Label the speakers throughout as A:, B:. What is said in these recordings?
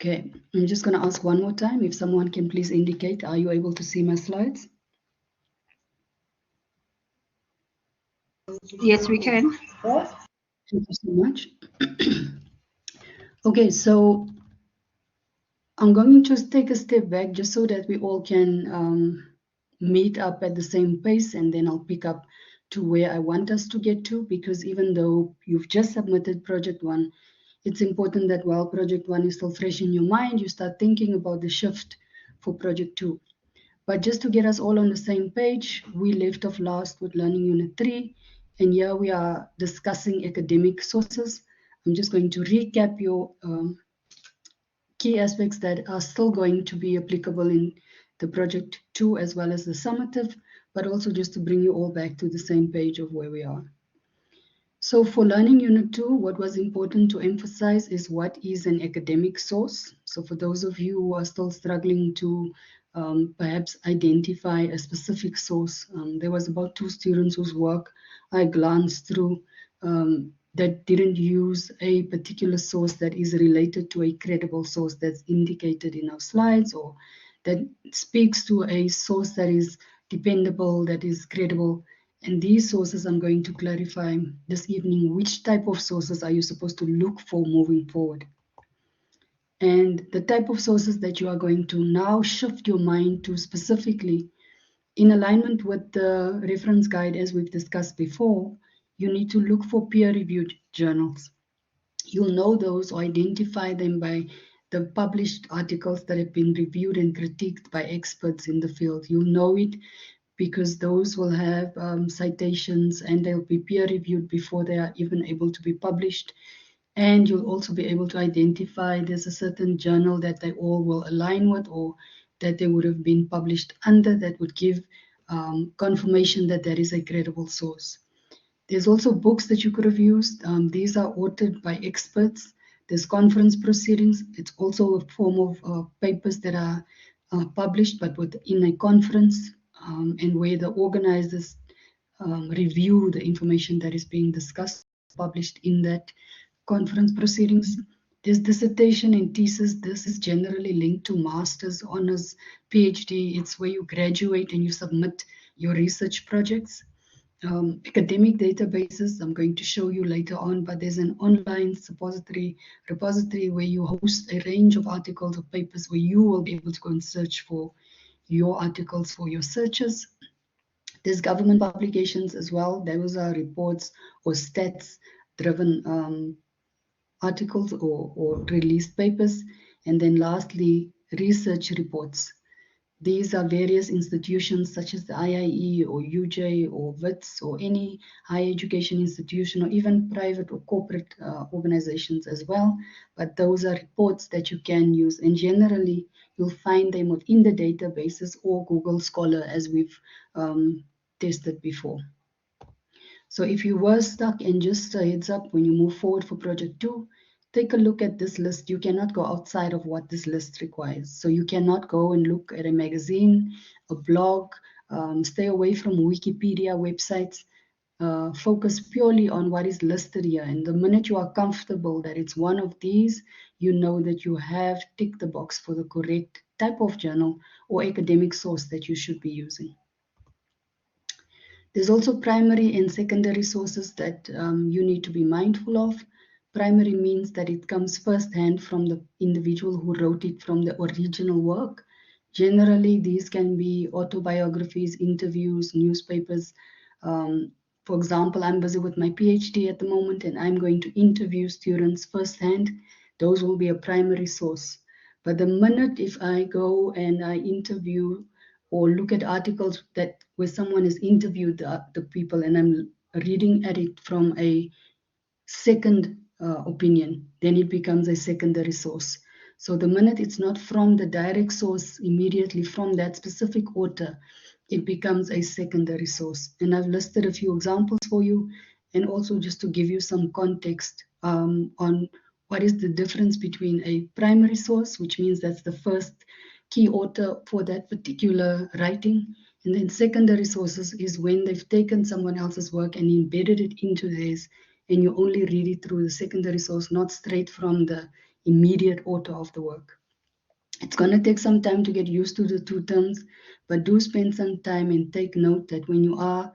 A: Okay, I'm just going to ask one more time if someone can please indicate, are you able to see my slides?
B: Yes, we can.
A: Thank you so much. Okay, so I'm going to just take a step back just so that we all can meet up at the same pace, and then I'll pick up to where I want us to get to, because even though you've just submitted project one, it's important that while project one is still fresh in your mind, you start thinking about the shift for project two. But just to get us all on the same page, we left off last with learning unit 3, and here we are discussing academic sources. I'm just going to recap your key aspects that are still going to be applicable in the project 2 as well as the summative, but also just to bring you all back to the same page of where we are. So for learning unit 2, what was important to emphasize is what is an academic source. So for those of you who are still struggling to perhaps identify a specific source, there was about 2 students whose work I glanced through that didn't use a particular source that is related to a credible source that's indicated in our slides, or that speaks to a source that is dependable, that is credible. And these sources I'm going to clarify this evening. Which type of sources are you supposed to look for moving forward? And the type of sources that you are going to now shift your mind to specifically in alignment with the reference guide, as we've discussed before, you need to look for peer-reviewed journals. You'll know those or identify them by the published articles that have been reviewed and critiqued by experts in the field. You'll know it because those will have citations, and they'll be peer-reviewed before they are even able to be published. And you'll also be able to identify there's a certain journal that they all will align with, or that they would have been published under, that would give confirmation that there is a credible source. There's also books that you could have used. These are authored by experts. There's conference proceedings. It's also a form of papers that are published, but within a conference, and where the organizers review the information that is being discussed, published in that conference proceedings. There's dissertation and thesis. This is generally linked to master's, honors, PhD. It's where you graduate and you submit your research projects. Academic databases, I'm going to show you later on, but there's an online repository where you host a range of articles or papers where you will be able to go and search for your articles for your searches. There's government publications as well. Those are reports or stats-driven articles or released papers. And then lastly, research reports. These are various institutions such as the IIE or UJ or WITS or any higher education institution, or even private or corporate organizations as well. But those are reports that you can use, and generally you'll find them within the databases or Google Scholar, as we've tested before. So if you were stuck, and just a heads up, when you move forward for project 2, take a look at this list. You cannot go outside of what this list requires. So you cannot go and look at a magazine, a blog, stay away from Wikipedia websites. Focus purely on what is listed here. And the minute you are comfortable that it's one of these, you know that you have ticked the box for the correct type of journal or academic source that you should be using. There's also primary and secondary sources that you need to be mindful of. Primary means that it comes firsthand from the individual who wrote it from the original work. Generally, these can be autobiographies, interviews, newspapers. For example, I'm busy with my PhD at the moment, and I'm going to interview students firsthand. Those will be a primary source. But the minute if I go and I interview or look at articles that where someone has interviewed the people, and I'm reading at it from a second opinion, then it becomes a secondary source. So the minute it's not from the direct source immediately from that specific author, it becomes a secondary source. And I've listed a few examples for you, and also just to give you some context on what is the difference between a primary source, which means that's the first key author for that particular writing, and then secondary sources is when they've taken someone else's work and embedded it into theirs, and you only read it through the secondary source, not straight from the immediate author of the work. It's going to take some time to get used to the two terms, but do spend some time and take note that when you are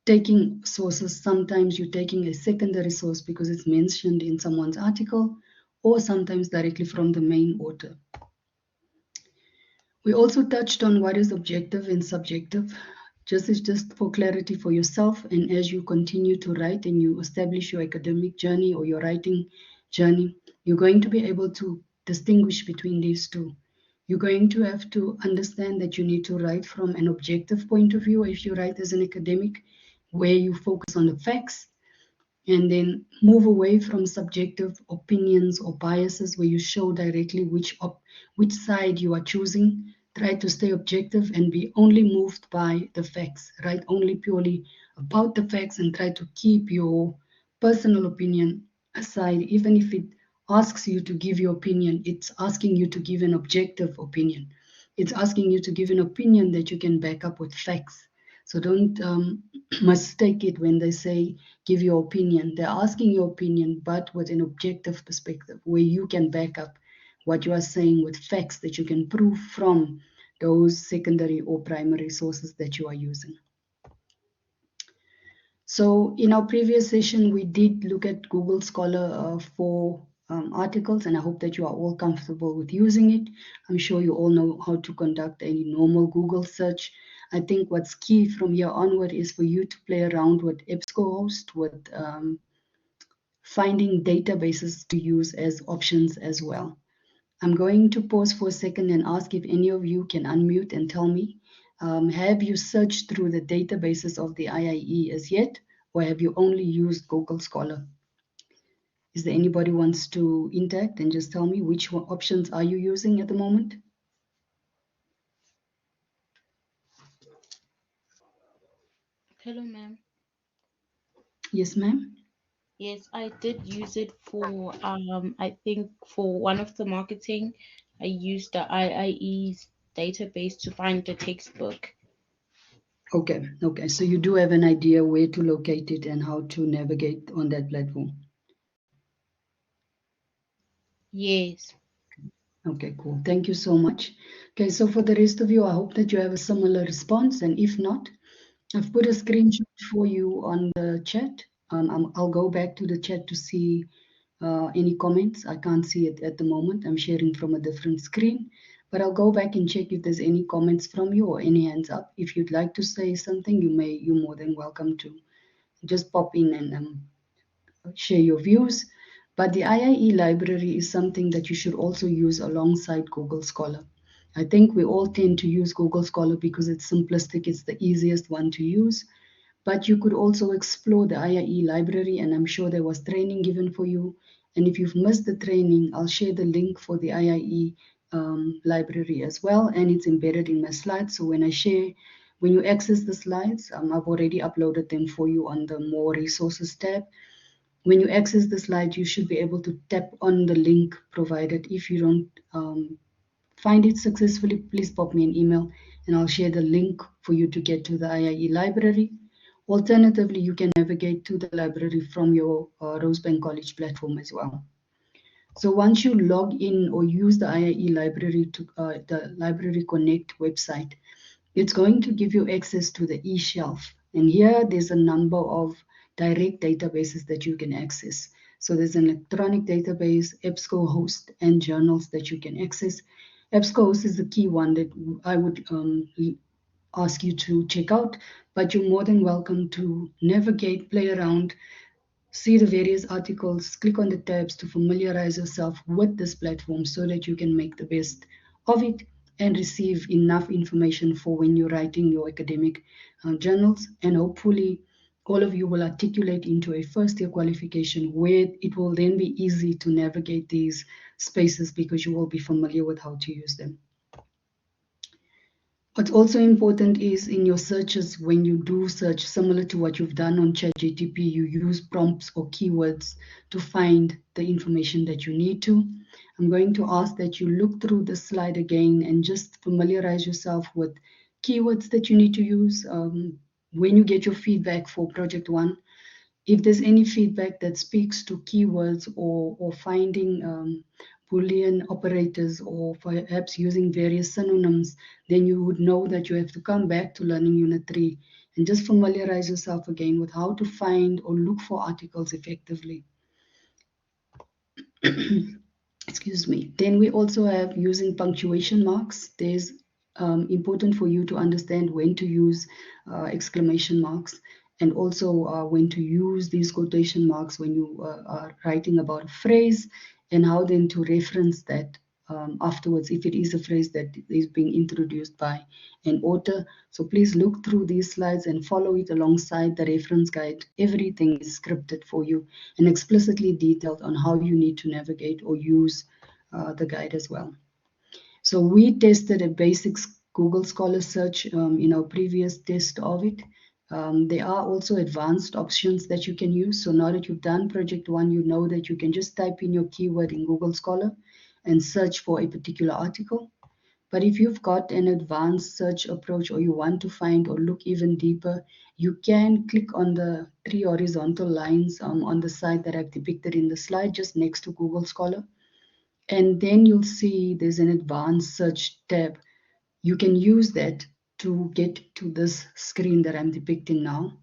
A: taking sources, sometimes you're taking a secondary source because it's mentioned in someone's article, or sometimes directly from the main author. We also touched on what is objective and subjective. Just for clarity for yourself, and as you continue to write and you establish your academic journey or your writing journey, you're going to be able to distinguish between these two. You're going to have to understand that you need to write from an objective point of view if you write as an academic, where you focus on the facts, and then move away from subjective opinions or biases where you show directly which side you are choosing. Try to stay objective and be only moved by the facts. Write only purely about the facts and try to keep your personal opinion aside. Even if it asks you to give your opinion, it's asking you to give an objective opinion. It's asking you to give an opinion that you can back up with facts. So don't mistake it when they say give your opinion. They're asking your opinion, but with an objective perspective where you can back up what you are saying with facts that you can prove from those secondary or primary sources that you are using. So in our previous session, we did look at Google Scholar for articles, and I hope that you are all comfortable with using it. I'm sure you all know how to conduct a normal Google search. I think what's key from here onward is for you to play around with EBSCOhost, with finding databases to use as options as well. I'm going to pause for a second and ask if any of you can unmute and tell me, have you searched through the databases of the IIE as yet, or have you only used Google Scholar? Is there anybody wants to interact and just tell me which options are you using at the moment?
B: Hello, ma'am.
A: Yes, ma'am.
B: Yes, I did use it for I think for one of the marketing. I used the IIE's database to find the textbook.
A: Okay. So you do have an idea where to locate it and how to navigate on that platform.
B: Yes.
A: Okay, cool. Thank you so much. Okay, so for the rest of you, I hope that you have a similar response, and if not, I've put a screenshot for you on the chat. I'll go back to the chat to see any comments. I can't see it at the moment. I'm sharing from a different screen, but I'll go back and check if there's any comments from you or any hands up. If you'd like to say something, you're more than welcome to just pop in and share your views. But the IIE library is something that you should also use alongside Google Scholar. I think we all tend to use Google Scholar because it's simplistic, it's the easiest one to use. But you could also explore the IIE library, and I'm sure there was training given for you. And if you've missed the training, I'll share the link for the IIE library as well, and it's embedded in my slides. So when you access the slides, I've already uploaded them for you on the More Resources tab. When you access the slide, you should be able to tap on the link provided. If you don't find it successfully, please pop me an email and I'll share the link for you to get to the IIE library. Alternatively, you can navigate to the library from your Rosebank College platform as well. So once you log in or use the IIE library to the Library Connect website, it's going to give you access to the eShelf. And here there's a number of direct databases that you can access. So there's an electronic database, EBSCOhost, and journals that you can access. EBSCOhost is the key one that I would ask you to check out, but you're more than welcome to navigate, play around, see the various articles, click on the tabs to familiarize yourself with this platform so that you can make the best of it and receive enough information for when you're writing your academic journals. And hopefully, all of you will articulate into a first year qualification where it will then be easy to navigate these spaces because you will be familiar with how to use them. What's also important is in your searches, when you do search, similar to what you've done on ChatGPT, you use prompts or keywords to find the information that you need to. I'm going to ask that you look through the slide again and just familiarize yourself with keywords that you need to use when you get your feedback for Project One. If there's any feedback that speaks to keywords or finding Boolean operators or perhaps using various synonyms, then you would know that you have to come back to Learning Unit 3 and just familiarize yourself again with how to find or look for articles effectively. Excuse me. Then we also have using punctuation marks. There's important for you to understand when to use exclamation marks and also when to use these quotation marks when you are writing about a phrase and how then to reference that afterwards if it is a phrase that is being introduced by an author. So please look through these slides and follow it alongside the reference guide. Everything is scripted for you and explicitly detailed on how you need to navigate or use the guide as well. So we tested a basic Google Scholar search in our previous test of it. There are also advanced options that you can use. So now that you've done project 1, you know that you can just type in your keyword in Google Scholar and search for a particular article. But if you've got an advanced search approach or you want to find or look even deeper, you can click on the 3 horizontal lines on the side that I've depicted in the slide just next to Google Scholar. And then you'll see there's an advanced search tab. You can use that to get to this screen that I'm depicting now.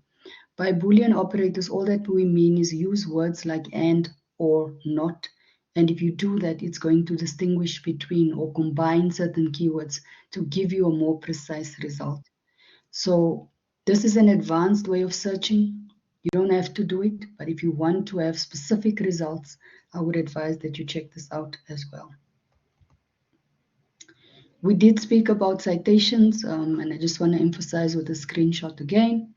A: By Boolean operators, all that we mean is use words like and, or, not. And if you do that, it's going to distinguish between or combine certain keywords to give you a more precise result. So this is an advanced way of searching. You don't have to do it, but if you want to have specific results, I would advise that you check this out as well. We did speak about citations, and I just want to emphasize with the screenshot again.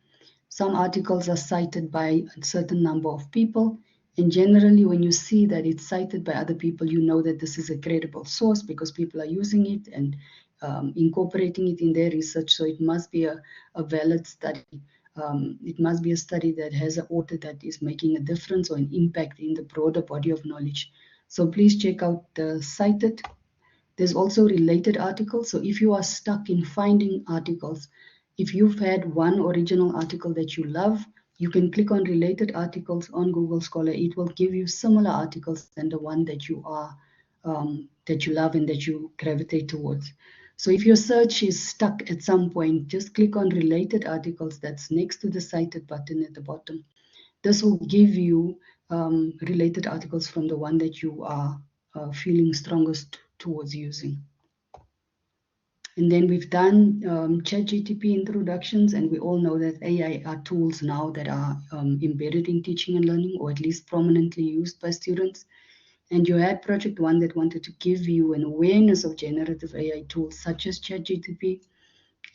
A: Some articles are cited by a certain number of people, and generally when you see that it's cited by other people, you know that this is a credible source because people are using it and incorporating it in their research, so it must be a valid study. It must be a study that has an author that is making a difference or an impact in the broader body of knowledge. So please check out the cited. There's also related articles. So if you are stuck in finding articles, if you've had one original article that you love, you can click on related articles on Google Scholar. It will give you similar articles than the one that you love and that you gravitate towards. So if your search is stuck at some point, just click on related articles that's next to the cited button at the bottom. This will give you related articles from the one that you are feeling strongest towards using. And then we've done ChatGTP introductions, and we all know that AI are tools now that are embedded in teaching and learning, or at least prominently used by students. And you had Project One that wanted to give you an awareness of generative AI tools such as ChatGTP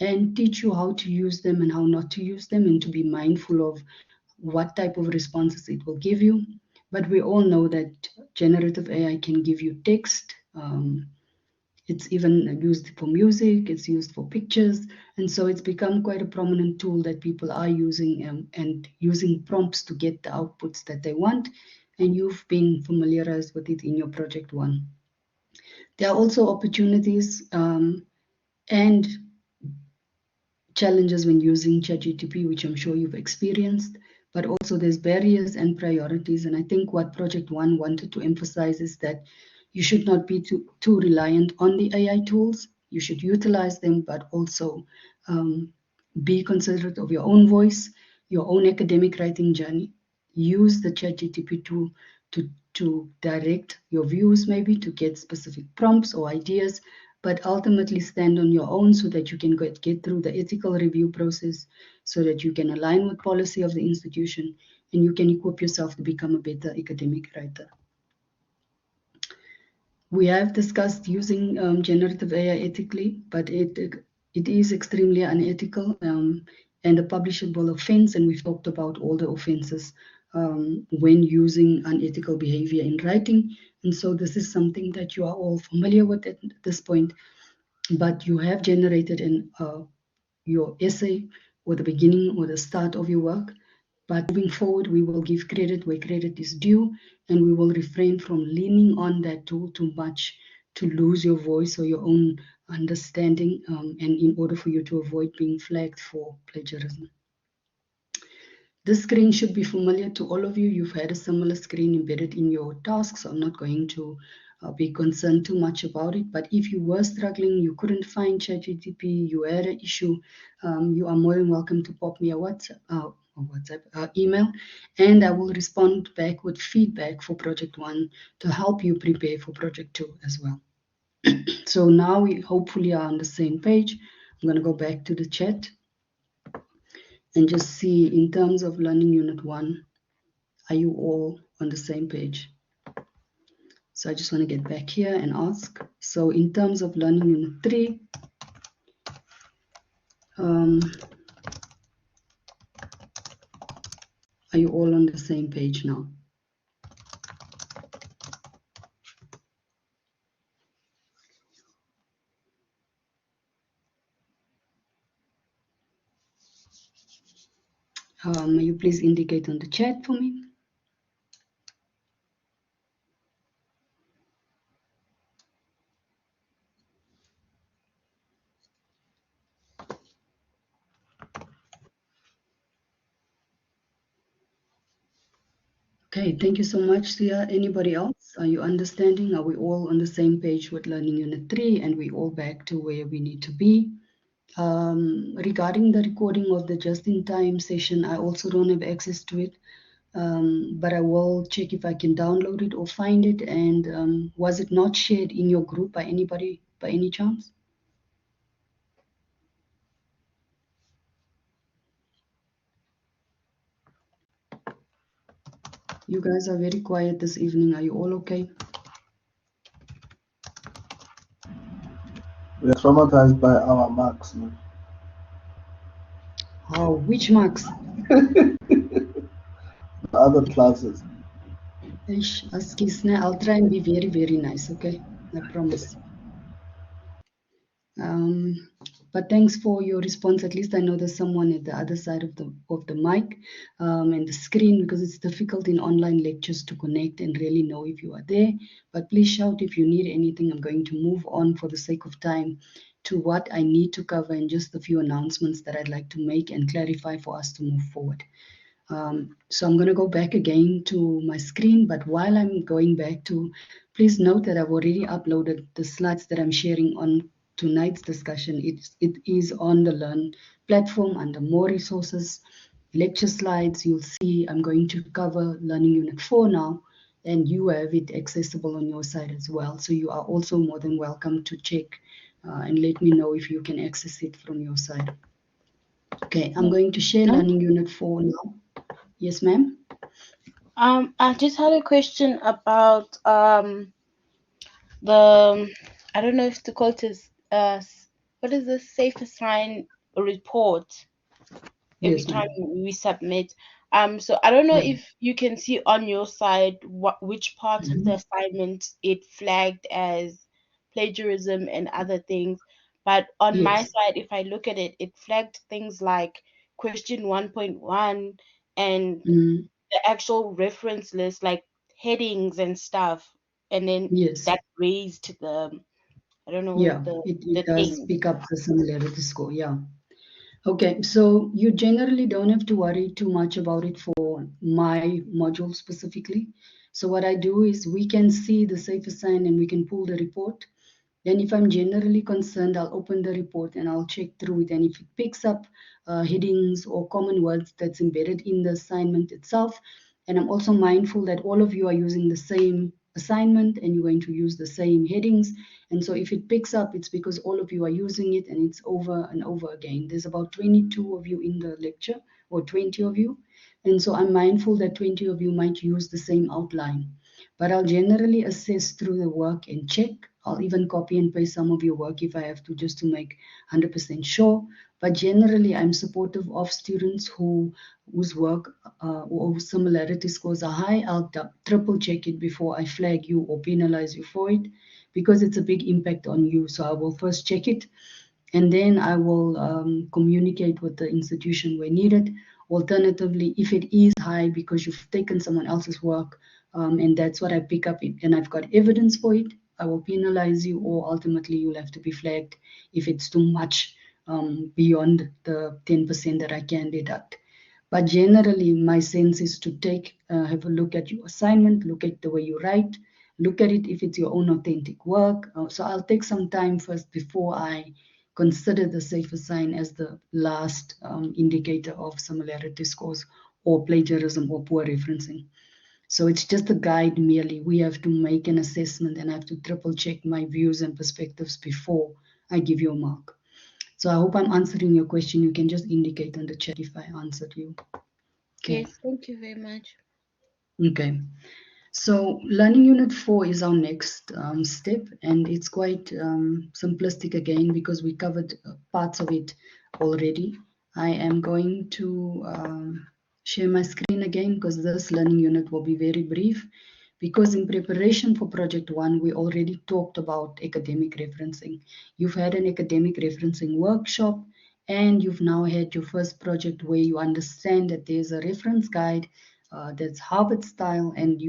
A: and teach you how to use them and how not to use them, and to be mindful of what type of responses it will give you. But we all know that generative AI can give you text. It's even used for music, it's used for pictures, and so it's become quite a prominent tool that people are using and using prompts to get the outputs that they want, and you've been familiarized with it in your Project One. There are also opportunities and challenges when using ChatGPT, which I'm sure you've experienced, but also there's barriers and priorities. And I think what Project One wanted to emphasize is that you should not be too reliant on the AI tools. You should utilize them, but also be considerate of your own voice, your own academic writing journey. Use the ChatGPT tool to direct your views, maybe to get specific prompts or ideas, but ultimately stand on your own so that you can get through the ethical review process, so that you can align with policy of the institution and you can equip yourself to become a better academic writer. We have discussed using generative AI ethically, but it is extremely unethical and a publishable offense, and we've talked about all the offenses when using unethical behavior in writing. And so this is something that you are all familiar with at this point, but you have generated your essay or the beginning or the start of your work. But moving forward, we will give credit where credit is due, and we will refrain from leaning on that tool too much to lose your voice or your own understanding, and in order for you to avoid being flagged for plagiarism. This screen should be familiar to all of you. You've had a similar screen embedded in your tasks, so I'm not going to be concerned too much about it. But if you were struggling, you couldn't find ChatGPT, you had an issue, you are more than welcome to pop me a WhatsApp email, and I will respond back with feedback for Project 1 to help you prepare for Project 2 as well. So now we hopefully are on the same page. I'm going to go back to the chat and just see in terms of Learning Unit 1, are you all on the same page? So I just want to get back here and ask. So in terms of Learning Unit 3, are you all on the same page now? May you please indicate on the chat for me? Okay, thank you so much, Sia. Anybody else? Are you understanding? Are we all on the same page with Learning Unit 3 and we all back to where we need to be? Regarding the recording of the just-in-time session, I also don't have access to it, but I will check if I can download it or find it. And was it not shared in your group by anybody, by any chance? You guys are very quiet this evening. Are you all okay?
C: We are traumatized by our marks, man.
A: Oh, which marks?
C: The other classes.
A: Ish, Askisne, I'll try and be very, very nice, okay? I promise. Um, but thanks for your response. At least I know there's someone at the other side of the mic and the screen, because it's difficult in online lectures to connect and really know if you are there. But please shout if you need anything. I'm going to move on for the sake of time to what I need to cover and just a few announcements that I'd like to make and clarify for us to move forward. So I'm going to go back again to my screen, but while I'm going back to, please note that I've already uploaded the slides that I'm sharing on tonight's discussion. It is on the Learn platform under more resources, lecture slides. You'll see I'm going to cover Learning Unit 4 now, and you have it accessible on your side as well. So you are also more than welcome to check and let me know if you can access it from your side. Okay, I'm going to share Learning Unit 4 now. Yes, ma'am.
B: I just had a question about the I don't know if to call it as what is the safe assign report every
A: Yes,
B: time
A: ma'am.
B: we submit. So I don't know
A: Yeah.
B: if you can see on your side which parts of the
A: Mhm.
B: assignment it flagged as plagiarism and other things. But on my
A: Yes.
B: side, if I look at it, it flagged things like question 1.1 and
A: Mm.
B: the actual reference list, like headings and stuff, and then
A: Yes.
B: that raised the I don't know
A: Yeah. It
B: the
A: does
B: thing.
A: pick up the similarity score. Yeah. Okay. So you generally don't have to worry too much about it for my module specifically. So what I do is we can see the safe assign and we can pull the report. Then, if I'm generally concerned, I'll open the report and I'll check through it. And if it picks up headings or common words that's embedded in the assignment itself, and I'm also mindful that all of you are using the same assignment and you're going to use the same headings. And so, if it picks up, it's because all of you are using it and it's over and over again. There's about 22 of you in the lecture, or 20 of you. And so, I'm mindful that 20 of you might use the same outline. But I'll generally assess through the work and check. I'll even copy and paste some of your work if I have to, just to make 100% sure. But generally, I'm supportive of students whose work or similarity scores are high. I'll triple check it before I flag you or penalize you for it, because it's a big impact on you. So I will first check it, and then I will communicate with the institution where needed. Alternatively, if it is high because you've taken someone else's work, and that's what I pick up, and I've got evidence for it, I will penalize you, or ultimately you'll have to be flagged if it's too much beyond the 10% that I can deduct. But generally, my sense is to have a look at your assignment, look at the way you write, look at it if it's your own authentic work. So I'll take some time first before I consider the safer sign as the last indicator of similarity scores or plagiarism or poor referencing. So it's just a guide merely. We have to make an assessment and I have to triple check my views and perspectives before I give you a mark. So I hope I'm answering your question. You can just indicate on the chat if I answered you. Okay.
B: Yes, thank you very much.
A: Okay. So learning unit 4 is our next step, and it's quite simplistic again because we covered parts of it already. I am going to share my screen again because this learning unit will be very brief, because in preparation for project 1 we already talked about academic referencing. You've had an academic referencing workshop and you've now had your first project where you understand that there's a reference guide that's Harvard style, and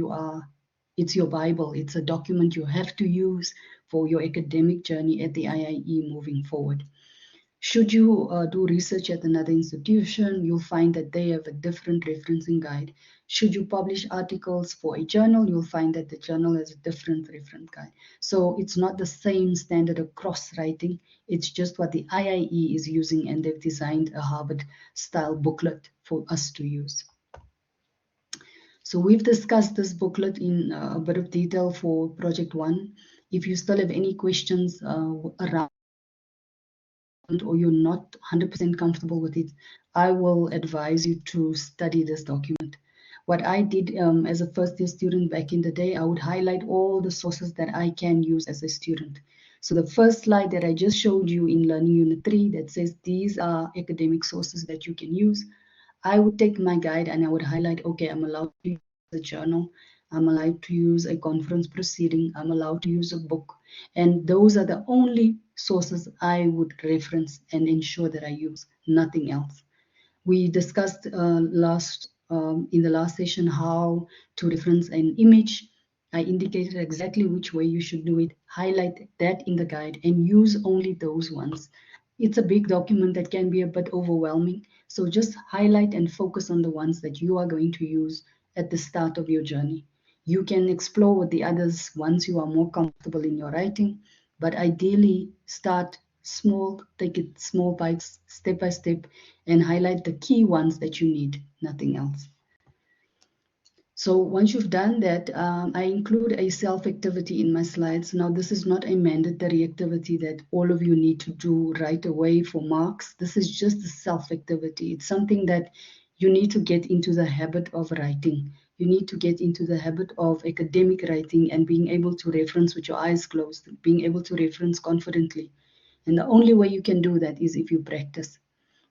A: it's your Bible. It's a document you have to use for your academic journey at the IIE moving forward. Should you do research at another institution, you'll find that they have a different referencing guide. Should you publish articles for a journal, you'll find that the journal has a different reference guide. So it's not the same standard across writing. It's just what the IIE is using, and they've designed a Harvard style booklet for us to use. So we've discussed this booklet in a bit of detail for project 1. If you still have any questions around or you're not 100% comfortable with it, I will advise you to study this document. What I did as a first year student back in the day, I would highlight all the sources that I can use as a student. So the first slide that I just showed you in Learning Unit 3 that says these are academic sources that you can use, I would take my guide and I would highlight, okay, I'm allowed to use a journal, I'm allowed to use a conference proceeding, I'm allowed to use a book. And those are the only sources I would reference and ensure that I use, nothing else. We discussed in the last session how to reference an image. I indicated exactly which way you should do it, highlight that in the guide and use only those ones. It's a big document that can be a bit overwhelming, so just highlight and focus on the ones that you are going to use at the start of your journey. You can explore with the others once you are more comfortable in your writing, but ideally start small, take it small bites, step by step, and highlight the key ones that you need, nothing else. So once you've done that, I include a self-activity in my slides. Now, this is not a mandatory activity that all of you need to do right away for marks. This is just a self-activity. It's something that you need to get into the habit of writing. You need to get into the habit of academic writing and being able to reference with your eyes closed, being able to reference confidently. And the only way you can do that is if you practice.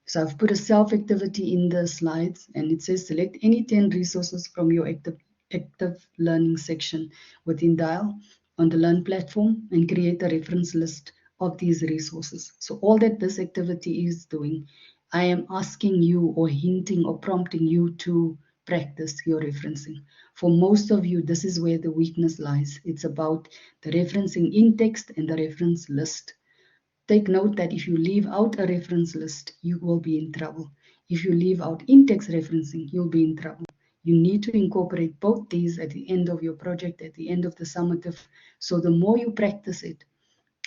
A: So I've put a self-activity in the slides, and it says select any 10 resources from your active learning section within Dial on the Learn platform and create a reference list of these resources. So all that this activity is doing, I am asking you or hinting or prompting you to practice your referencing. For most of you, this is where the weakness lies. It's about the referencing in text and the reference list. Take note that if you leave out a reference list, you will be in trouble. If you leave out in-text referencing, you'll be in trouble. You need to incorporate both these at the end of your project, at the end of the summative. So the more you practice it,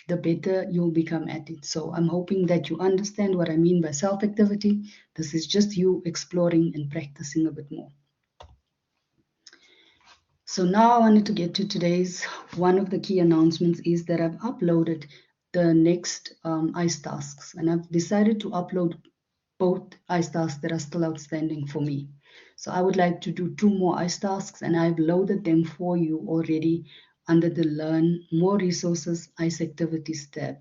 A: the better you'll become at it. So I'm hoping that you understand what I mean by self-activity. This is just you exploring and practicing a bit more. So now I wanted to get to today's, one of the key announcements is that I've uploaded the next ICE tasks, and I've decided to upload both ICE tasks that are still outstanding for me. So I would like to do 2 more ICE tasks, and I've loaded them for you already under the Learn More Resources ICE Activities tab.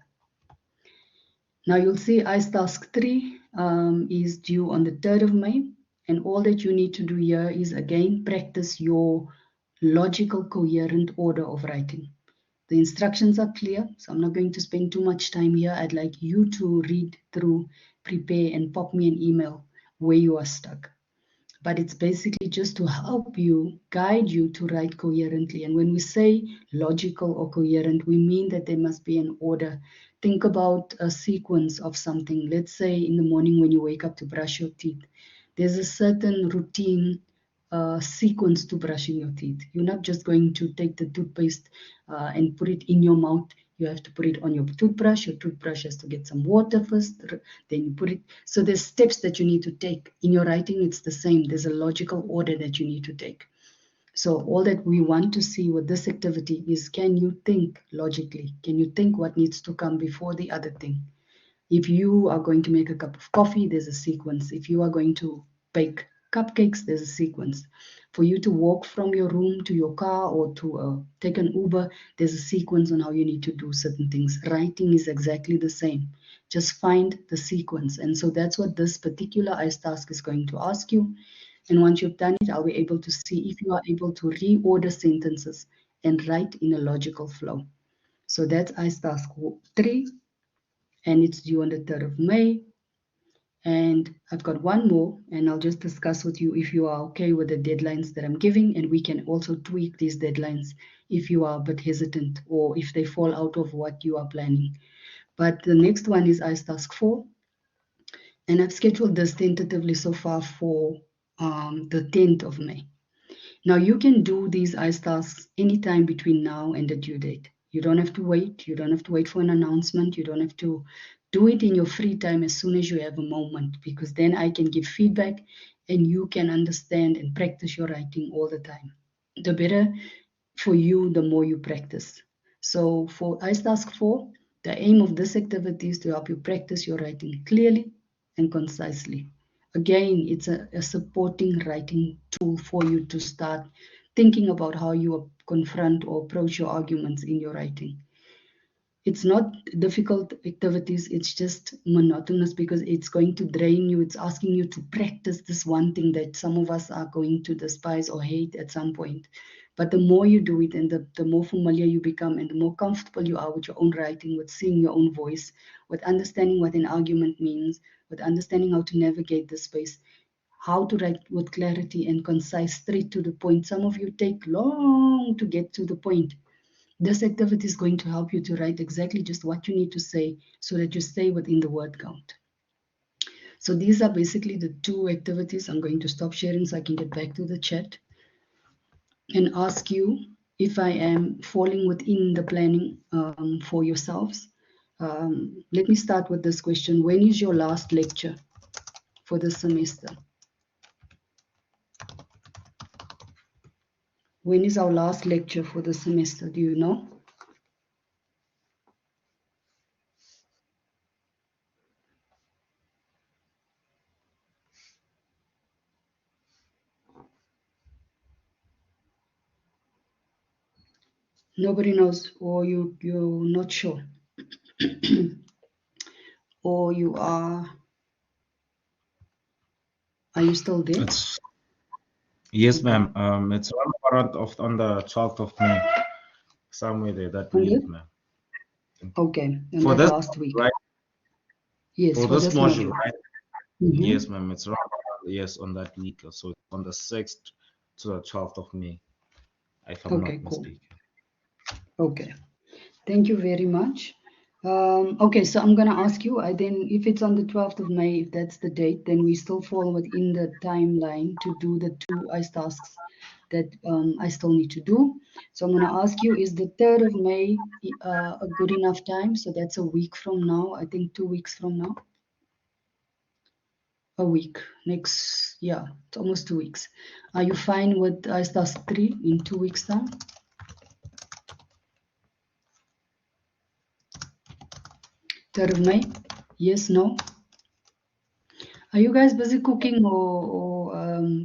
A: Now you'll see ICE task 3 is due on the 3rd of May, and all that you need to do here is again practice your logical coherent order of writing. The instructions are clear, so I'm not going to spend too much time here. I'd like you to read through, prepare, and pop me an email where you are stuck. But it's basically just to help you, guide you to write coherently. And when we say logical or coherent, we mean that there must be an order. Think about a sequence of something. Let's say in the morning when you wake up to brush your teeth, there's a certain routine sequence to brushing your teeth. You're not just going to take the toothpaste and put it in your mouth. You have to put it on your toothbrush. Your toothbrush has to get some water first, then you put it. So there's steps that you need to take. In your writing, it's the same. There's a logical order that you need to take. So all that we want to see with this activity is, can you think logically? Can you think what needs to come before the other thing? If you are going to make a cup of coffee, there's a sequence. If you are going to bake cupcakes, there's a sequence. For you to walk from your room to your car or to take an Uber, there's a sequence on how you need to do certain things. Writing is exactly the same. Just find the sequence. And so that's what this particular ICE task is going to ask you. And once you've done it, I'll be able to see if you are able to reorder sentences and write in a logical flow. So that's ICE task 3, and it's due on the 3rd of May. And I've got one more, and I'll just discuss with you if you are okay with the deadlines that I'm giving, and we can also tweak these deadlines if you are a bit hesitant or if they fall out of what you are planning. But the next one is ICE task 4, and I've scheduled this tentatively so far for the 10th of May. Now you can do these ICE tasks anytime between now and the due date. You don't have to wait. You don't have to wait for an announcement. You don't have to do it in your free time as soon as you have a moment, because then I can give feedback and you can understand and practice your writing all the time. The better for you, the more you practice. So for ICE task 4, the aim of this activity is to help you practice your writing clearly and concisely. Again, it's a supporting writing tool for you to start thinking about how you confront or approach your arguments in your writing. It's not difficult activities, it's just monotonous because it's going to drain you. It's asking you to practice this one thing that some of us are going to despise or hate at some point. But the more you do it and the more familiar you become and the more comfortable you are with your own writing, with seeing your own voice, with understanding what an argument means, with understanding how to navigate the space, how to write with clarity and concise, straight to the point. Some of you take long to get to the point. This activity is going to help you to write exactly just what you need to say so that you stay within the word count. So these are basically the 2 activities. I'm going to stop sharing so I can get back to the chat and ask you if I am falling within the planning for yourselves. Let me start with this question. When is your last lecture for the semester? When is our last lecture for the semester? Do you know? Nobody knows, or you're not sure, or are you still there?
D: Yes, ma'am. It's on the 12th of May, somewhere there, that week, ma'am.
A: Okay, and
D: For
A: that
D: this,
A: last week.
D: right?
A: Yes,
D: For this module, right? Yes,
A: Mm-hmm.
D: ma'am. It's around, yes, on that week. So it's on the 6th to the 12th of May, if I'm
A: Okay,
D: not
A: cool.
D: mistaken.
A: Okay, thank you very much. Okay, so I'm going to ask you, if it's on the 12th of May, if that's the date, then we still fall within the timeline to do the 2 ICE tasks that I still need to do. So I'm going to ask you, is the 3rd of May a good enough time? So that's a week from now, I think 2 weeks from now. A week, it's almost 2 weeks. Are you fine with ICE task 3 in 2 weeks time? 3rd of May? Yes, no? Are you guys busy cooking or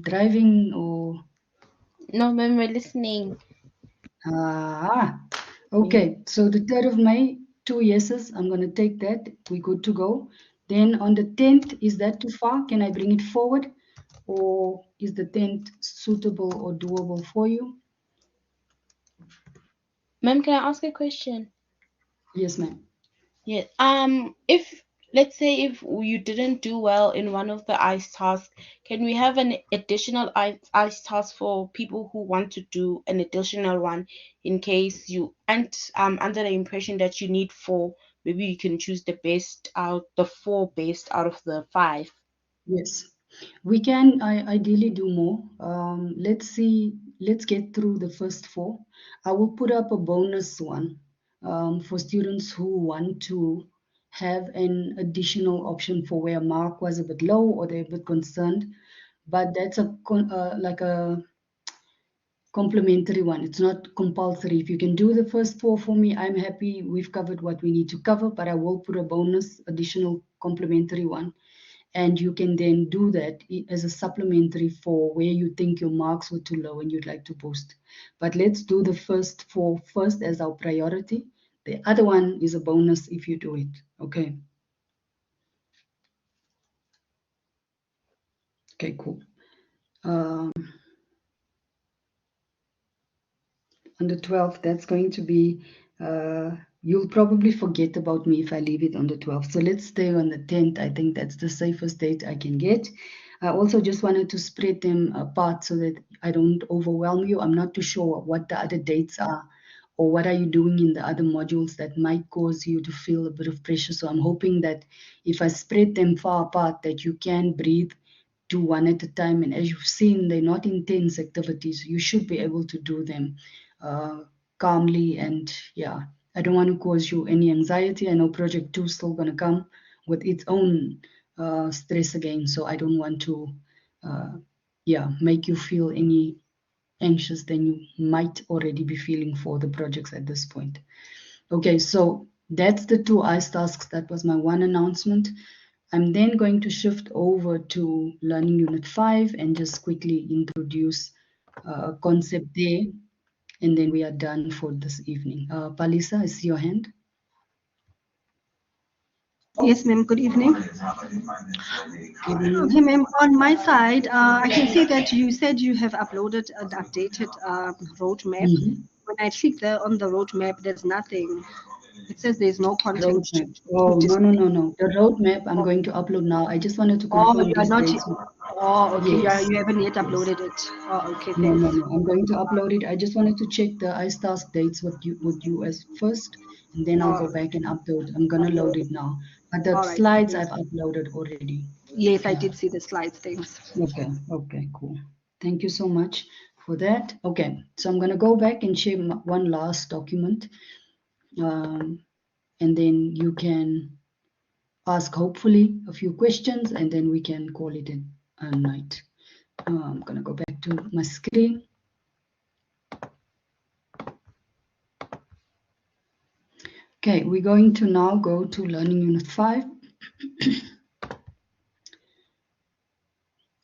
A: driving or?
B: No, ma'am, we're listening.
A: Okay. So the 3rd of May, 2 yeses. I'm going to take that. We're good to go. Then on the 10th, is that too far? Can I bring it forward? Or is the 10th suitable or doable for you?
B: Ma'am, can I ask a question?
A: Yes, ma'am.
B: Yeah. If let's say if you didn't do well in one of the ICE tasks, can we have an additional ICE task for people who want to do an additional one in case you aren't under the impression that you need 4? Maybe you can choose the 4 best out of the 5.
A: Yes. We can ideally do more. Let's see, let's get through the first 4. I will put up a bonus one for students who want to have an additional option for where mark was a bit low or they're a bit concerned. But that's like a complimentary one. It's not compulsory. If you can do the first 4 for me, I'm happy. We've covered what we need to cover, but I will put a bonus additional complimentary one. And you can then do that as a supplementary for where you think your marks were too low and you'd like to boost. But let's do the first 4 first as our priority. The other one is a bonus if you do it. Okay. Okay, cool. On the 12th, that's going to be, you'll probably forget about me if I leave it on the 12th. So let's stay on the 10th. I think that's the safest date I can get. I also just wanted to spread them apart so that I don't overwhelm you. I'm not too sure what the other dates are or what are you doing in the other modules that might cause you to feel a bit of pressure. So I'm hoping that if I spread them far apart, that you can breathe, do one at a time. And as you've seen, they're not intense activities. You should be able to do them calmly. And yeah, I don't want to cause you any anxiety. I know project 2 is still going to come with its own stress again. So I don't want to, make you feel any anxious than you might already be feeling for the projects at this point. Okay, so that's the 2 ICE tasks. That was my one announcement. I'm then going to shift over to Learning Unit 5 and just quickly introduce a concept there, and then we are done for this evening. Palisa, I see your hand.
E: Yes, ma'am. Good evening. Okay, ma'am. On my side, I can see that you said you have uploaded an updated roadmap. When I click there on the roadmap, there's nothing. It says there's no content to
A: Roadmap. Oh,
E: display.
A: no. The roadmap I'm going to upload now. I just wanted to
E: Oh,
A: confirm
E: you are
A: these
E: not.
A: dates.
E: Oh, okay.
A: Yes.
E: You haven't yet
A: Yes.
E: uploaded it. Oh, okay.
A: No.
E: Thanks.
A: I'm going to upload it. I just wanted to check the ICE task dates with you as first, and then I'll
E: Oh,
A: go back and upload. I'm gonna load it now. But the
E: all right.
A: slides
E: Thanks.
A: I've uploaded already.
E: Yes, I
A: Yeah.
E: did see the slides. Thanks.
A: Okay, cool. Thank you so much for that. Okay, so I'm gonna go back and share one last document, and then you can ask hopefully a few questions, and then we can call it a night. I'm gonna go back to my screen. Okay, we're going to now go to Learning Unit 5.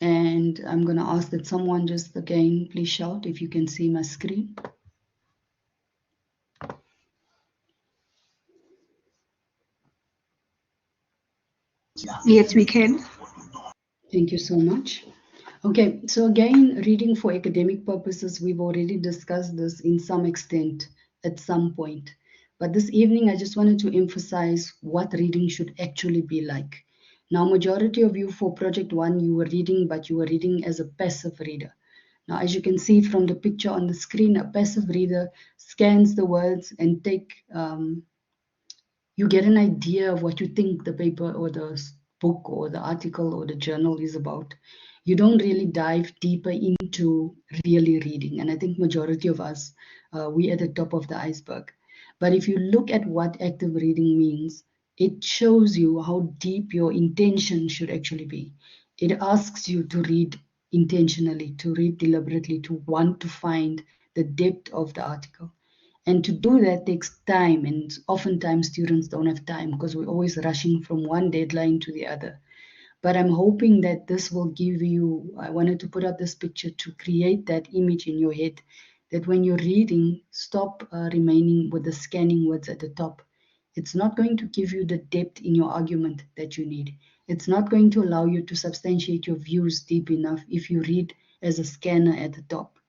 A: And I'm going to ask that someone just again, please shout if you can see my screen.
E: Yes, we can.
A: Thank you so much. Okay, so again, reading for academic purposes, we've already discussed this in some extent at some point. But this evening, I just wanted to emphasize what reading should actually be like. Now, majority of you for Project 1, you were reading, but you were reading as a passive reader. Now, as you can see from the picture on the screen, a passive reader scans the words and you get an idea of what you think the paper or the book or the article or the journal is about. You don't really dive deeper into really reading. And I think majority of us, we at the top of the iceberg. But if you look at what active reading means, it shows you how deep your intention should actually be. It asks you to read intentionally, to read deliberately, to want to find the depth of the article. And to do that takes time, and oftentimes students don't have time because we're always rushing from one deadline to the other. But I'm hoping that this will give you, I wanted to put up this picture to create that image in your head that when you're reading, stop remaining with the scanning words at the top. It's not going to give you the depth in your argument that you need. It's not going to allow you to substantiate your views deep enough if you read as a scanner at the top.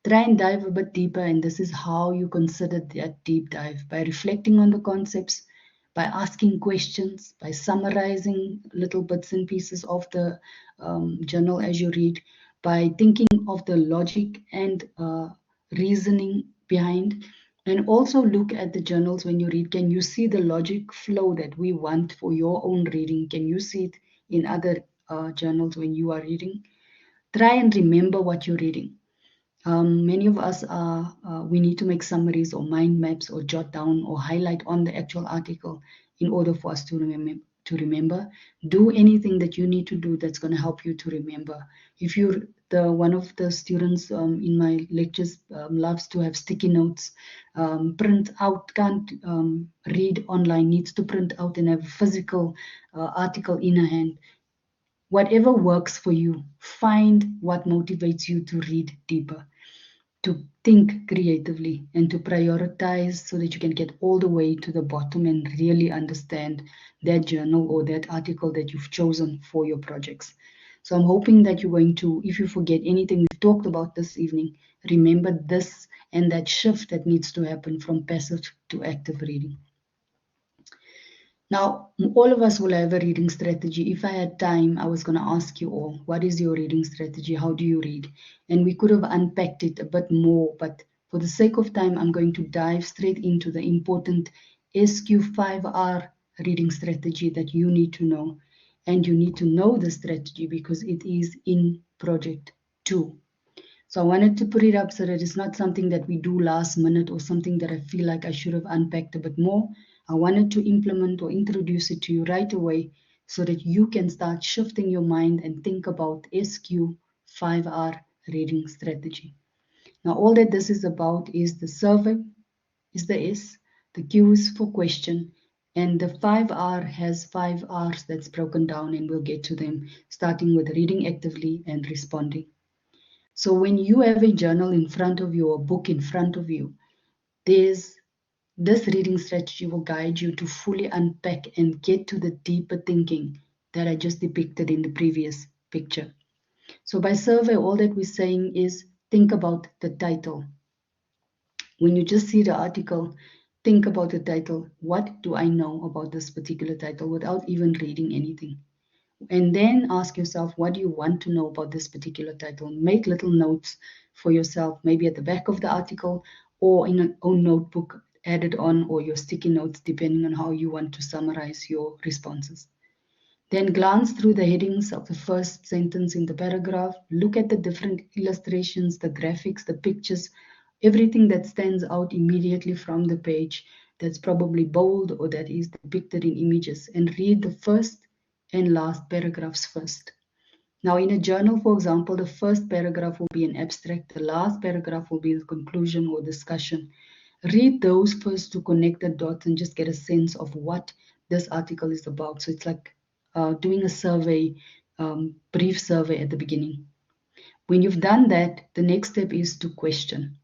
A: Try and dive a bit deeper, and this is how you consider that deep dive by reflecting on the concepts, by asking questions, by summarizing little bits and pieces of the journal as you read, by thinking of the logic and reasoning behind, and also look at the journals when you read. Can you see the logic flow that we want for your own reading? Can you see it in other journals when you are reading. Try and remember what you're reading. Many of us we need to make summaries or mind maps or jot down or highlight on the actual article in order for us to remember. Do anything that you need to do that's going to help you to remember. If you're one of the students in my lectures loves to have sticky notes, print out, can't read online, needs to print out and have a physical article in a hand. Whatever works for you, find what motivates you to read deeper, to think creatively, and to prioritize so that you can get all the way to the bottom and really understand that journal or that article that you've chosen for your projects. So I'm hoping that you're going to, if you forget anything we've talked about this evening, remember this and that shift that needs to happen from passive to active reading. Now, all of us will have a reading strategy. If I had time, I was going to ask you all, what is your reading strategy? How do you read? And we could have unpacked it a bit more, but for the sake of time, I'm going to dive straight into the important SQ5R reading strategy that you need to know. And you need to know the strategy because it is in Project 2. So I wanted to put it up so that it's not something that we do last minute or something that I feel like I should have unpacked a bit more. I wanted to implement or introduce it to you right away so that you can start shifting your mind and think about SQ5R reading strategy. Now, all that this is about is the survey, is the S, the Q is for question, and the 5R has 5 R's that's broken down, and we'll get to them, starting with reading actively and responding. So when you have a journal in front of you or a book in front of you, this reading strategy will guide you to fully unpack and get to the deeper thinking that I just depicted in the previous picture. So by survey, all that we're saying is think about the title. When you just see the article, think about the title. What do I know about this particular title without even reading anything? And then ask yourself, what do you want to know about this particular title? Make little notes for yourself, maybe at the back of the article or in an own notebook added on, or your sticky notes, depending on how you want to summarize your responses. Then glance through the headings of the first sentence in the paragraph. Look at the different illustrations, the graphics, the pictures, everything that stands out immediately from the page that's probably bold or that is depicted in images, and read the first and last paragraphs first. Now, in a journal, for example, the first paragraph will be an abstract, the last paragraph will be the conclusion or discussion. Read those first to connect the dots and just get a sense of what this article is about. So it's like doing a survey, brief survey at the beginning. When you've done that, the next step is to question.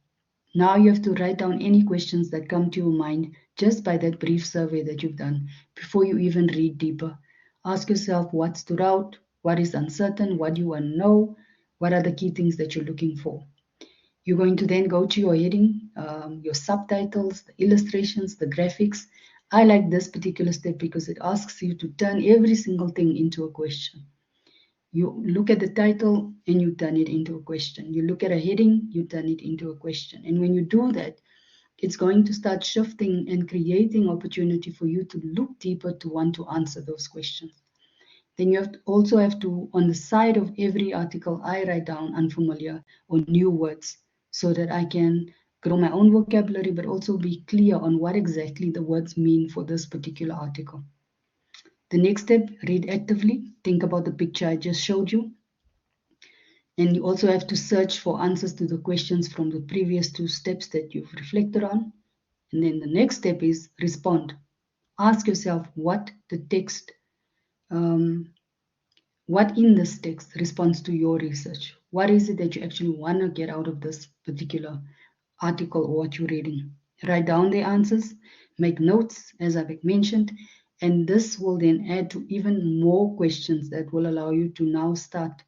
A: Now you have to write down any questions that come to your mind just by that brief survey that you've done before you even read deeper. Ask yourself what stood out, what is uncertain, what do you want to know, what are the key things that you're looking for. You're going to then go to your heading, your subtitles, the illustrations, the graphics. I like this particular step because it asks you to turn every single thing into a question. You look at the title and you turn it into a question. You look at a heading, you turn it into a question. And when you do that, it's going to start shifting and creating opportunity for you to look deeper to want to answer those questions. Then you also have to, on the side of every article, I write down unfamiliar or new words so that I can grow my own vocabulary, but also be clear on what exactly the words mean for this particular article. The next step, read actively. Think about the picture I just showed you. And you also have to search for answers to the questions from the previous 2 steps that you've reflected on. And then the next step is respond. Ask yourself what the text, what in this text responds to your research. What is it that you actually want to get out of this particular article or what you're reading? Write down the answers, make notes, as I've mentioned, and this will then add to even more questions that will allow you to now start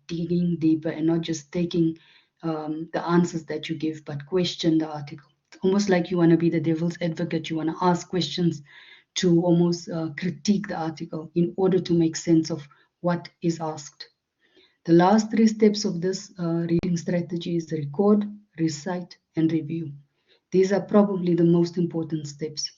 A: digging deeper and not just taking the answers that you give, but question the article. It's almost like you want to be the devil's advocate. You want to ask questions to almost critique the article in order to make sense of what is asked. The last 3 steps of this reading strategy is record, recite, and review. These are probably the most important steps.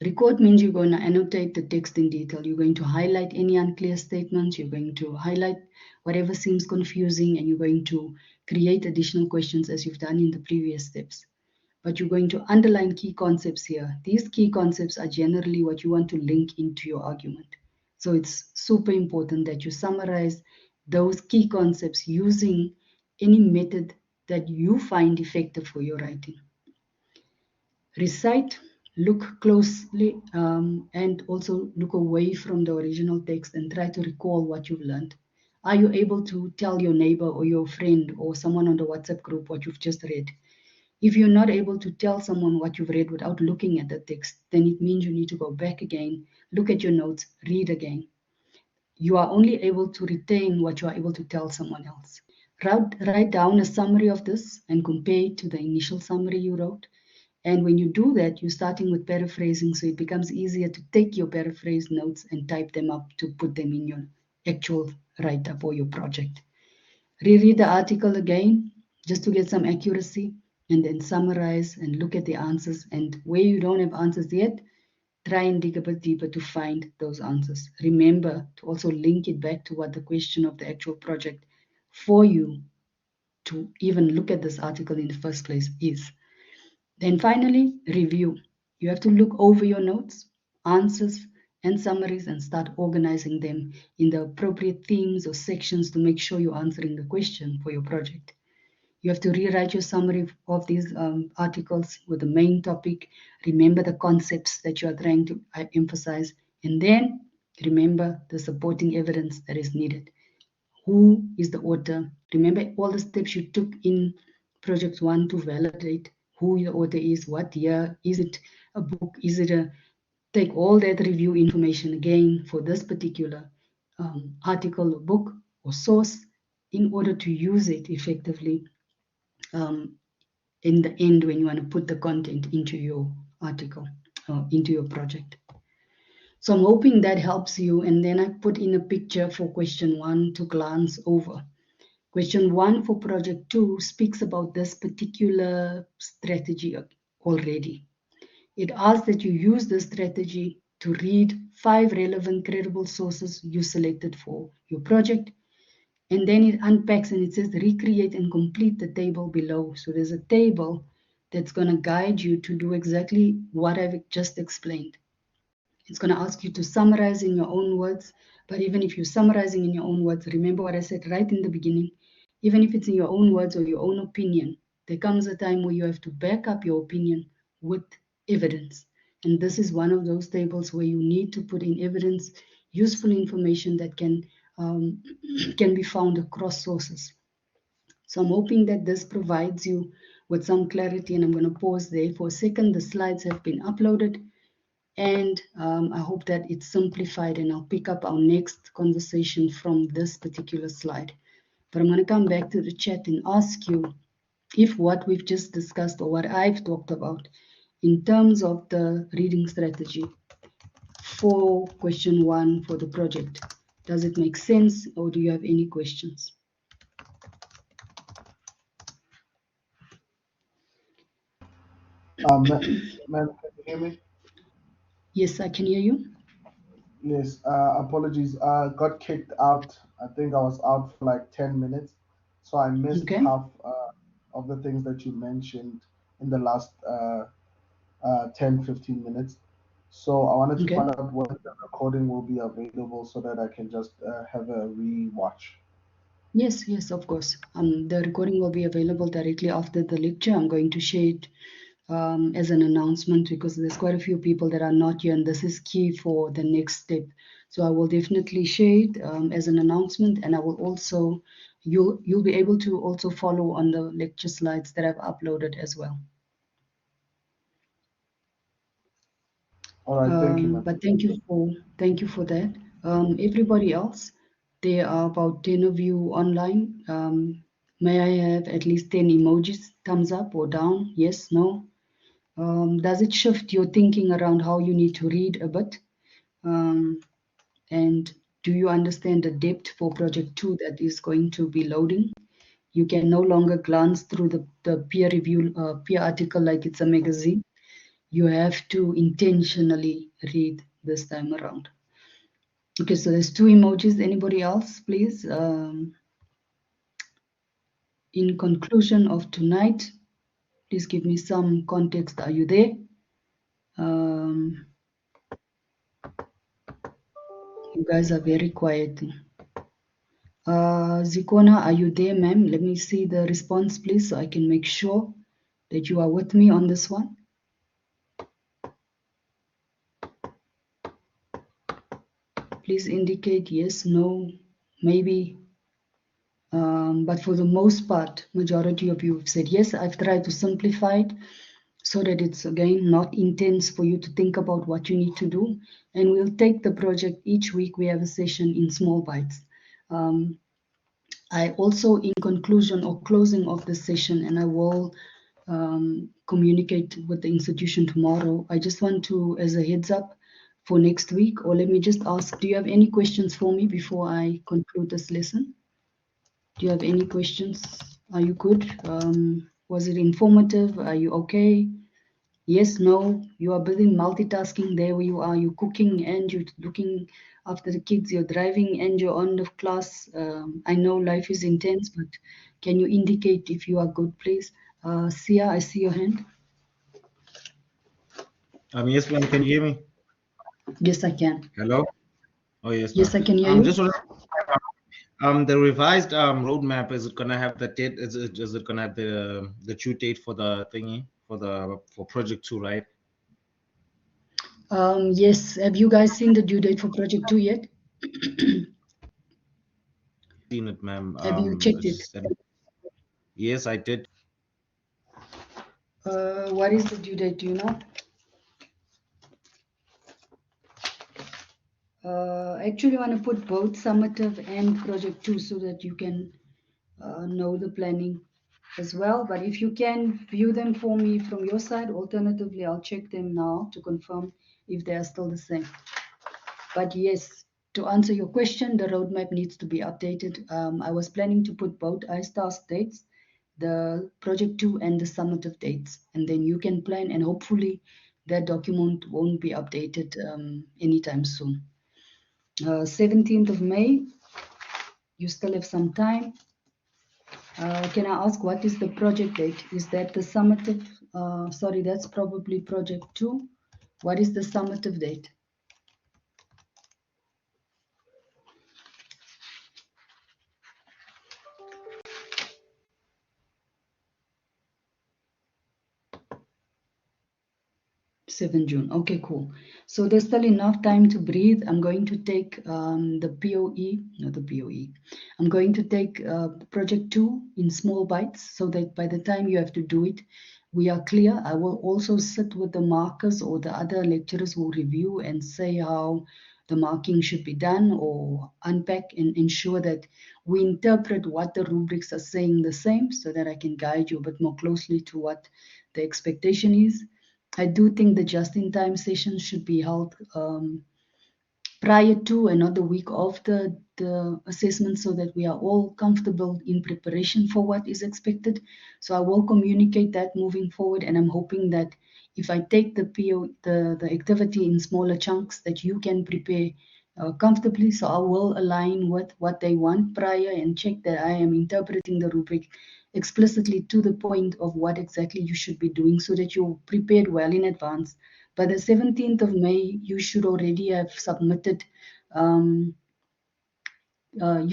A: Record means you're going to annotate the text in detail. You're going to highlight any unclear statements. You're going to highlight whatever seems confusing, and you're going to create additional questions as you've done in the previous steps. But you're going to underline key concepts here. These key concepts are generally what you want to link into your argument. So it's super important that you summarize those key concepts using any method that you find effective for your writing. Recite, look closely, and also look away from the original text and try to recall what you've learned. Are you able to tell your neighbor or your friend or someone on the WhatsApp group what you've just read? If you're not able to tell someone what you've read without looking at the text, then it means you need to go back again, look at your notes, read again. You are only able to retain what you are able to tell someone else. Write down a summary of this and compare it to the initial summary you wrote. And when you do that, you're starting with paraphrasing, so it becomes easier to take your paraphrase notes and type them up to put them in your actual write-up or your project. Reread the article again just to get some accuracy, and then summarize and look at the answers. And where you don't have answers yet, try and dig a bit deeper to find those answers. Remember to also link it back to what the question of the actual project for you to even look at this article in the first place is. Then finally, review. You have to look over your notes, answers, and summaries and start organizing them in the appropriate themes or sections to make sure you're answering the question for your project. You have to rewrite your summary of these articles with the main topic. Remember the concepts that you are trying to emphasize, and then remember the supporting evidence that is needed. Who is the author? Remember all the steps you took in project 1 to validate who the author is, what year, is it a book, is it a, take all that review information again for this particular article or book or source in order to use it effectively in the end when you want to put the content into your article or into your project. So I'm hoping that helps you. And then I put in a picture for question 1 to glance over. Question 1 for project 2 speaks about this particular strategy already. It asks that you use this strategy to read 5 relevant credible sources you selected for your project. And then it unpacks and it says recreate and complete the table below. So there's a table that's going to guide you to do exactly what I've just explained. It's going to ask you to summarize in your own words. But even if you're summarizing in your own words, remember what I said right in the beginning. Even if it's in your own words or your own opinion, there comes a time where you have to back up your opinion with evidence. And this is one of those tables where you need to put in evidence, useful information that can be found across sources. So I'm hoping that this provides you with some clarity, and I'm going to pause there for a second. The slides have been uploaded, and I hope that it's simplified, and I'll pick up our next conversation from this particular slide. But I'm going to come back to the chat and ask you if what we've just discussed or what I've talked about in terms of the reading strategy for question 1 for the project, does it make sense, or do you have any questions?
C: Ma'am, can you hear me?
A: Yes, I can hear you.
C: Yes, apologies. I got kicked out. I think I was out for like 10 minutes. So I missed
A: Okay.
C: half of the things that you mentioned in the last 10, 15 minutes. So I wanted to
A: Okay.
C: find out when the recording will be available so that I can just have a re-watch.
A: Yes, of course. The recording will be available directly after the lecture. I'm going to share it as an announcement because there's quite a few people that are not here, and this is key for the next step. So I will definitely share it as an announcement, and I will also you'll be able to also follow on the lecture slides that I've uploaded as well.
C: All right, thank you, ma'am.
A: But thank you for that. Everybody else, there are about 10 of you online. May I have at least 10 emojis, thumbs up or down? Yes, no? Does it shift your thinking around how you need to read a bit? And do you understand the depth for project 2 that is going to be loading? You can no longer glance through the peer review, peer article like it's a magazine. you have to intentionally read this time around. Okay, so there's 2 emojis. Anybody else, please? In conclusion of tonight, please give me some context. Are you there? You guys are very quiet. Zikona, are you there, ma'am? Let me see the response, please, so I can make sure that you are with me on this one. Please indicate yes, no, maybe. But for the most part, majority of you have said yes. I've tried to simplify it so that it's, again, not intense for you to think about what you need to do. And we'll take the project each week. We have a session in small bites. I also, in conclusion or closing of the session, and I will communicate with the institution tomorrow, I just want to, as a heads up for next week, or let me just ask, do you have any questions for me before I conclude this lesson? Do you have any questions? Are you good? Was it informative? Are you okay? Yes, no, you are busy multitasking there where you are. You're cooking and you're looking after the kids, you're driving and you're on the class. I know life is intense, but can you indicate if you are good, please? Sia, I see your hand.
D: Yes, ma'am. Can you hear me?
A: Yes, I can.
D: Hello. Oh, yes,
A: Yes,
D: ma'am.
A: I can hear you.
D: Just the revised roadmap, is it gonna have the date? Is it gonna have the due date for the thingy for project 2, right?
A: Yes. Have you guys seen the due date for project 2 yet?
D: Seen it, ma'am.
A: Have you checked it?
D: Yes, I did.
A: What is the due date? Do you know? Actually, want to put both summative and project 2 so that you can know the planning as well. But if you can view them for me from your side, alternatively, I'll check them now to confirm if they are still the same. But yes, to answer your question, the roadmap needs to be updated. I was planning to put both ISTAS dates, the project 2 and the summative dates, and then you can plan, and hopefully that document won't be updated anytime soon. 17th of May, you still have some time. Can I ask what is the project date? Is that the summative? Sorry, that's probably project 2. What is the summative date? June 7. Okay, cool. So there's still enough time to breathe. I'm going to take the POE, not the POE. I'm going to take project 2 in small bites so that by the time you have to do it, we are clear. I will also sit with the markers, or the other lecturers will review and say how the marking should be done, or unpack and ensure that we interpret what the rubrics are saying the same, so that I can guide you a bit more closely to what the expectation is. I do think the just-in-time session should be held prior to and not the week of the assessment, so that we are all comfortable in preparation for what is expected. So I will communicate that moving forward, and I'm hoping that if I take the activity in smaller chunks, that you can prepare comfortably. So I will align with what they want prior and check that I am interpreting the rubric explicitly to the point of what exactly you should be doing, so that you're prepared well in advance. By the 17th of May, you should already have submitted, you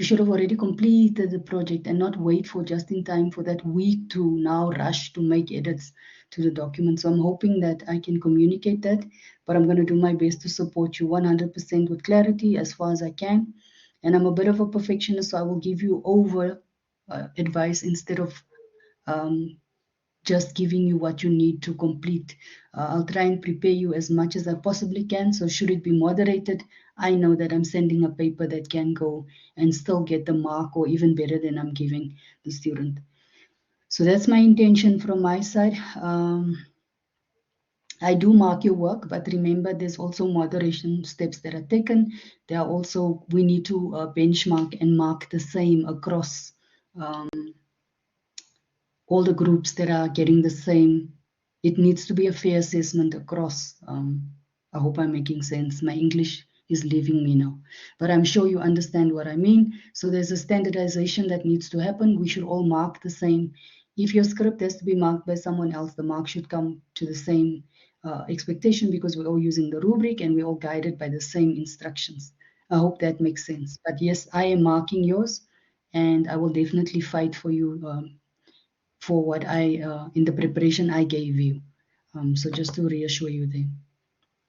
A: should have already completed the project and not wait for just in time for that week to now rush to make edits to the document. So I'm hoping that I can communicate that, but I'm going to do my best to support you 100% with clarity as far as I can. And I'm a bit of a perfectionist, so I will give you over advice instead of just giving you what you need to complete. I'll try and prepare you as much as I possibly can. So should it be moderated, I know that I'm sending a paper that can go and still get the mark, or even better than I'm giving the student. So that's my intention from my side. I do mark your work, but remember there's also moderation steps that are taken. There are also, we need to benchmark and mark the same across all the groups that are getting the same it needs to be a fair assessment across. I hope I'm making sense. My English is leaving me now, but I'm sure you understand what I mean. So there's a standardization that needs to happen. We should all mark the same. If your script has to be marked by someone else, the mark should come to the same expectation, because we're all using the rubric and we're all guided by the same instructions. I hope that makes sense. But yes, I am marking yours, and I will definitely fight for you for what I in the preparation I gave you. So just to reassure you there.